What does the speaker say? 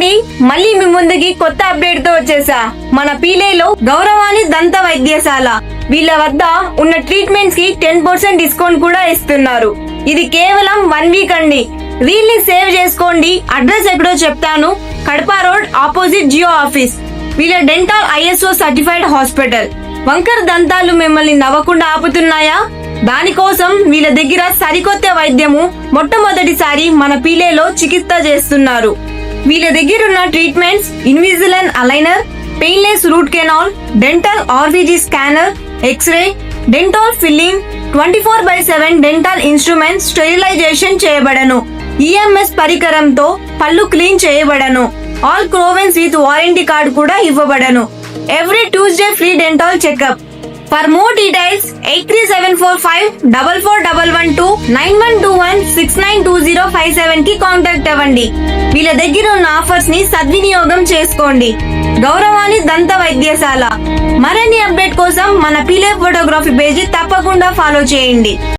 అండి, మళ్ళీ మీ ముందుకి కొత్త అప్డేట్ తో వచ్చేసా. మన పీలేలో గౌరవాణి దంత వైద్యశాల వీళ్ళ వద్ద ఉన్న ట్రీట్మెంట్స్ కి 10% డిస్కౌంట్ కూడా ఇస్తున్నారు. ఇది కేవలం 1 వీక్ అండి. వీళ్ళని సేవ్ చేసుకోండి. అడ్రస్ ఎక్కడో చెప్తాను. Kadapa road opposite Jio office. వీళ్ళ డెంటల్ ISO సర్టిఫైడ్ హాస్పిటల్. వంకర దంతాలు మిమ్మల్ని నవ్వకుండా ఆపుతున్నాయా? దానికోసం వీళ్ళ దగ్గర సరికొత్త వైద్యము మొట్టమొదటిసారి మన పీలేలో చికిత్స చేస్తున్నారు. వీళ్ళ దగ్గర ఉన్న treatments Invisalign aligner, painless root canal, dental RVG scanner, X-ray, dental filling, 24/7 dental instruments sterilization చేయబడను. EMS పరికరంతో పళ్ళు క్లీన్ చేయబడను. All crowns with warranty card కూడా ఇవ్వబడను. Every Tuesday free dental checkup. For more details 8374514112 9121692057 కి కాంటాక్ట్ అవ్వండి. వీళ్ళ దగ్గర ఉన్న ఆఫర్స్ ని సద్వినియోగం చేసుకోండి. గౌరవాణి దంత వైద్యశాల. మరిన్ని అప్డేట్ కోసం మన పీలే ఫోటోగ్రఫీ పేజీ తప్పకుండా ఫాలో చేయండి.